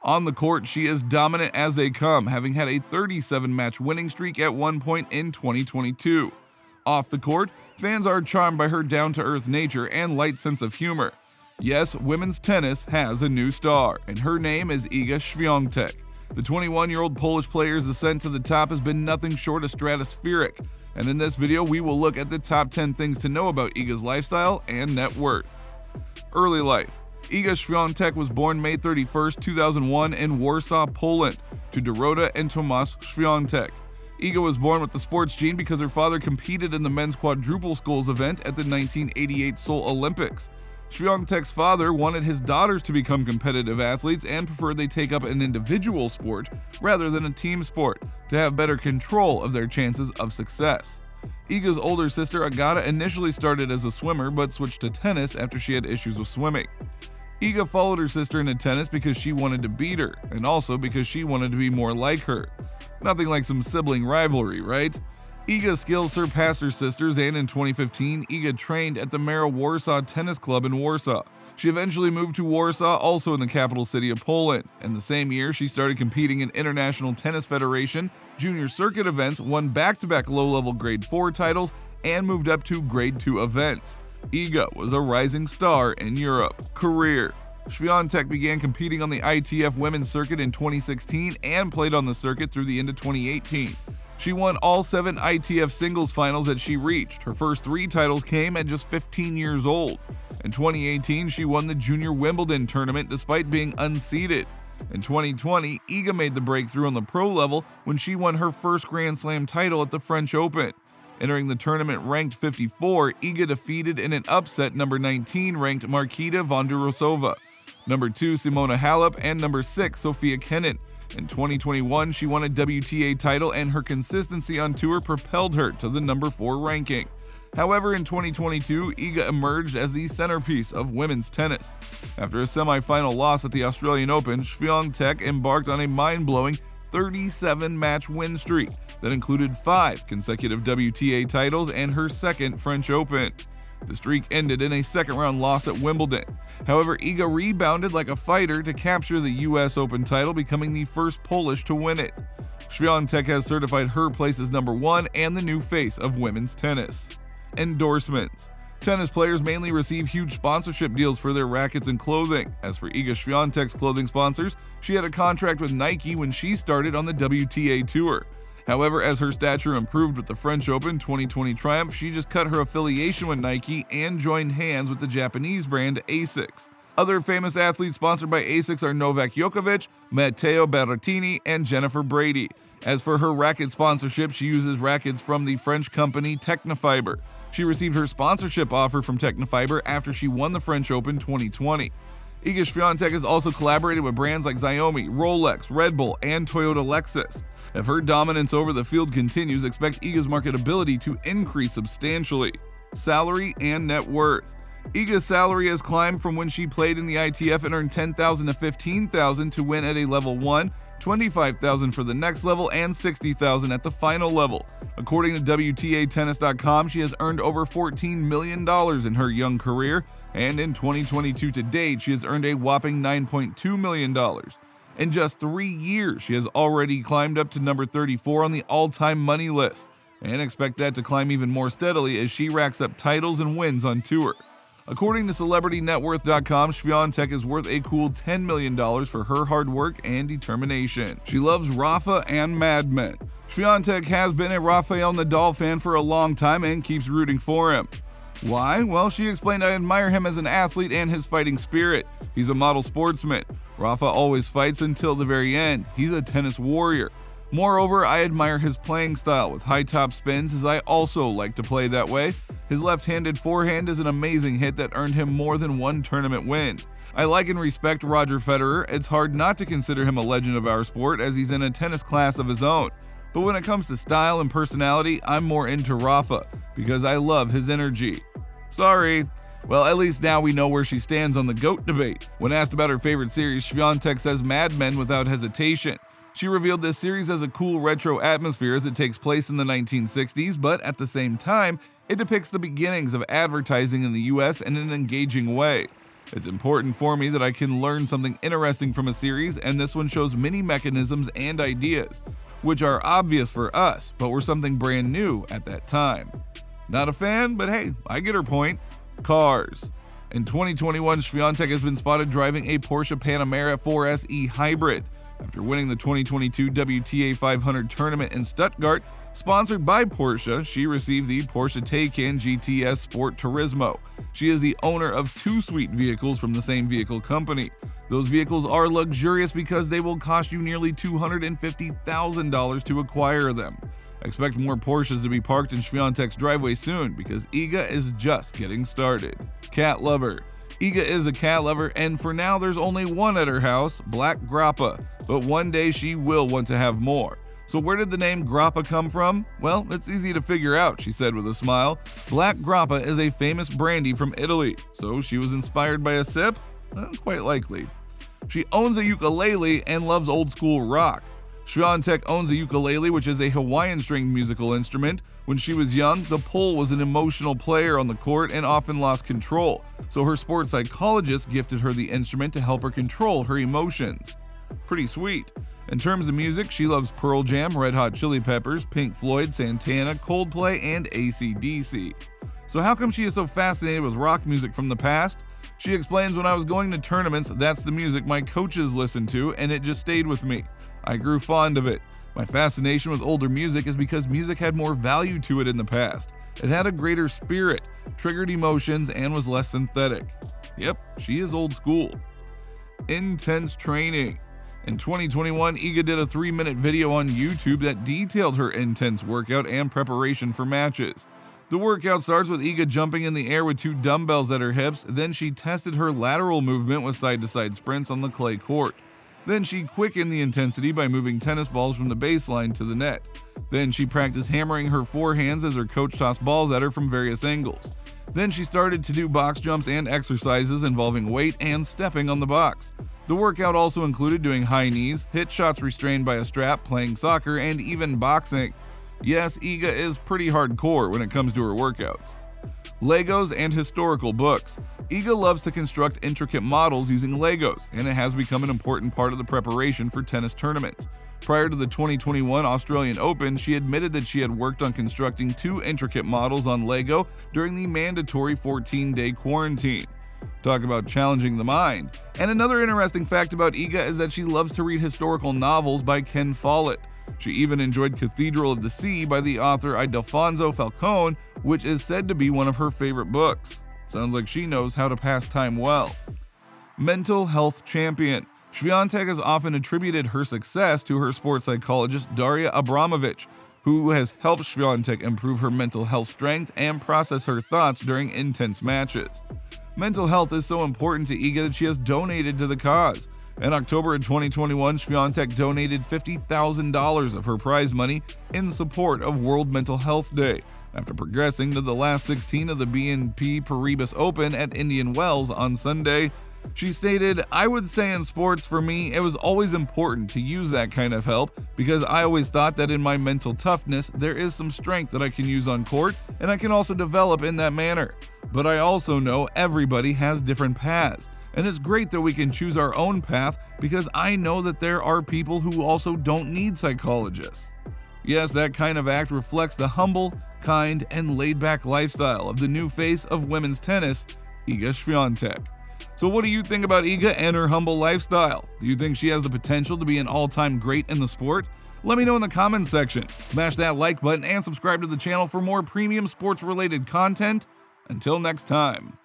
On the court, she is dominant as they come, having had a 37-match winning streak at one point in 2022. Off the court, fans are charmed by her down-to-earth nature and light sense of humor. Yes, women's tennis has a new star, and her name is Iga Swiatek. The 21-year-old Polish player's ascent to the top has been nothing short of stratospheric, and in this video we will look at the top 10 things to know about Iga's lifestyle and net worth. Early life. Iga Swiatek was born May 31, 2001 in Warsaw, Poland, to Dorota and Tomasz Swiatek. Iga was born with the sports gene because her father competed in the men's quadruple sculls event at the 1988 Seoul Olympics. Swiatek's father wanted his daughters to become competitive athletes and preferred they take up an individual sport rather than a team sport to have better control of their chances of success. Iga's older sister Agata initially started as a swimmer but switched to tennis after she had issues with swimming. Iga followed her sister into tennis because she wanted to beat her, and also because she wanted to be more like her. Nothing like some sibling rivalry, right? Iga's skills surpassed her sister's, and in 2015, Iga trained at the Mara Warsaw Tennis Club in Warsaw. She eventually moved to Warsaw, also in the capital city of Poland, and the same year she started competing in International Tennis Federation junior circuit events, won back-to-back low-level Grade 4 titles, and moved up to Grade 2 events. Iga was a rising star in Europe. Career. Swiatek began competing on the ITF women's circuit in 2016 and played on the circuit through the end of 2018. She won all 7 ITF singles finals that she reached. Her first 3 titles came at just 15 years old. In 2018, she won the Junior Wimbledon tournament despite being unseeded. In 2020, Iga made the breakthrough on the pro level when she won her first Grand Slam title at the French Open. Entering the tournament ranked 54, Iga defeated in an upset number 19 ranked Marketa Vondrousova, number 2 Simona Halep, and number 6 Sofia Kenin. In 2021, she won a WTA title, and her consistency on tour propelled her to the number 4 ranking. However, in 2022, Iga emerged as the centerpiece of women's tennis. After a semi-final loss at the Australian Open, Swiatek embarked on a mind-blowing 37-match win streak that included 5 consecutive WTA titles and her second French Open. The streak ended in a second-round loss at Wimbledon. However, Iga rebounded like a fighter to capture the US Open title, becoming the first Polish to win it. Swiatek has certified her place as number 1 and the new face of women's tennis. Endorsements. Tennis players mainly receive huge sponsorship deals for their rackets and clothing. As for Iga Swiatek's clothing sponsors, she had a contract with Nike when she started on the WTA Tour. However, as her stature improved with the French Open 2020 triumph, she just cut her affiliation with Nike and joined hands with the Japanese brand Asics. Other famous athletes sponsored by Asics are Novak Djokovic, Matteo Berrettini, and Jennifer Brady. As for her racket sponsorship, she uses rackets from the French company Technofiber. She received her sponsorship offer from Technofiber after she won the French Open 2020. Iga Swiatek has also collaborated with brands like Xiaomi, Rolex, Red Bull, and Toyota Lexus. If her dominance over the field continues, expect Iga's marketability to increase substantially. Salary and net worth. Iga's salary has climbed from when she played in the ITF and earned $10,000 to $15,000 to win at a level 1, $25,000 for the next level, and $60,000 at the final level. According to WTAtennis.com, she has earned over $14 million in her young career, and in 2022 to date, she has earned a whopping $9.2 million. In just 3 years, she has already climbed up to number 34 on the all-time money list, and expect that to climb even more steadily as she racks up titles and wins on tour. According to CelebrityNetWorth.com, Swiatek is worth a cool $10 million for her hard work and determination. She loves Rafa and Mad Men. Swiatek has been a Rafael Nadal fan for a long time and keeps rooting for him. Why? Well, she explained, "I admire him as an athlete and his fighting spirit. He's a model sportsman. Rafa always fights until the very end. He's a tennis warrior. Moreover, I admire his playing style with high top spins, as I also like to play that way. His left-handed forehand is an amazing hit that earned him more than one tournament win. I like and respect Roger Federer. It's hard not to consider him a legend of our sport, as he's in a tennis class of his own. But when it comes to style and personality, I'm more into Rafa, because I love his energy." Sorry. Well, at least now we know where she stands on the GOAT debate. When asked about her favorite series, Swiatek says Mad Men without hesitation. She revealed this series has a cool retro atmosphere as it takes place in the 1960s, but at the same time, it depicts the beginnings of advertising in the US in an engaging way. It's important for me that I can learn something interesting from a series, and this one shows many mechanisms and ideas, which are obvious for us, but were something brand new at that time. Not a fan, but hey, I get her point. Cars. In 2021, Swiatek has been spotted driving a Porsche Panamera 4SE Hybrid. After winning the 2022 WTA 500 tournament in Stuttgart, sponsored by Porsche, she received the Porsche Taycan GTS Sport Turismo. She is the owner of 2 suite vehicles from the same vehicle company. Those vehicles are luxurious because they will cost you nearly $250,000 to acquire them. Expect more Porsches to be parked in Swiatek's driveway soon because Iga is just getting started. Cat lover. Iga is a cat lover, and for now there's only one at her house, Black Grappa, but one day she will want to have more. So where did the name Grappa come from? Well, it's easy to figure out, she said with a smile. Black Grappa is a famous brandy from Italy, so she was inspired by a sip? Quite likely. She owns a ukulele and loves old school rock. Swiatek owns a ukulele, which is a Hawaiian string musical instrument. When she was young, the pole was an emotional player on the court and often lost control, so her sports psychologist gifted her the instrument to help her control her emotions. Pretty sweet. In terms of music, she loves Pearl Jam, Red Hot Chili Peppers, Pink Floyd, Santana, Coldplay, and AC/DC. So how come she is so fascinated with rock music from the past? She explains, when I was going to tournaments, that's the music my coaches listened to, and it just stayed with me. I grew fond of it. My fascination with older music is because music had more value to it in the past. It had a greater spirit, triggered emotions, and was less synthetic. Yep, she is old school. Intense training. In 2021, Iga did a 3-minute video on YouTube that detailed her intense workout and preparation for matches. The workout starts with Iga jumping in the air with 2 dumbbells at her hips, then she tested her lateral movement with side-to-side sprints on the clay court. Then she quickened the intensity by moving tennis balls from the baseline to the net. Then she practiced hammering her forehands as her coach tossed balls at her from various angles. Then she started to do box jumps and exercises involving weight and stepping on the box. The workout also included doing high knees, hit shots restrained by a strap, playing soccer, and even boxing. Yes, Iga is pretty hardcore when it comes to her workouts. Legos and historical books. Iga loves to construct intricate models using Legos, and it has become an important part of the preparation for tennis tournaments. Prior to the 2021 Australian Open, she admitted that she had worked on constructing 2 intricate models on Lego during the mandatory 14-day quarantine. Talk about challenging the mind. And another interesting fact about Iga is that she loves to read historical novels by Ken Follett. She even enjoyed Cathedral of the Sea by the author Ildefonso Falcone, which is said to be one of her favorite books. Sounds like she knows how to pass time well. Mental health champion. Swiatek has often attributed her success to her sports psychologist Daria Abramovich, who has helped Swiatek improve her mental health strength and process her thoughts during intense matches. Mental health is so important to Iga that she has donated to the cause. In October of 2021, Swiatek donated $50,000 of her prize money in support of World Mental Health Day, after progressing to the last 16 of the BNP Paribas Open at Indian Wells on Sunday. She stated, "I would say in sports, for me, it was always important to use that kind of help because I always thought that in my mental toughness, there is some strength that I can use on court and I can also develop in that manner. But I also know everybody has different paths, and it's great that we can choose our own path because I know that there are people who also don't need psychologists." Yes, that kind of act reflects the humble, kind, and laid-back lifestyle of the new face of women's tennis, Iga Swiatek. So what do you think about Iga and her humble lifestyle? Do you think she has the potential to be an all-time great in the sport? Let me know in the comments section. Smash that like button and subscribe to the channel for more premium sports-related content. Until next time.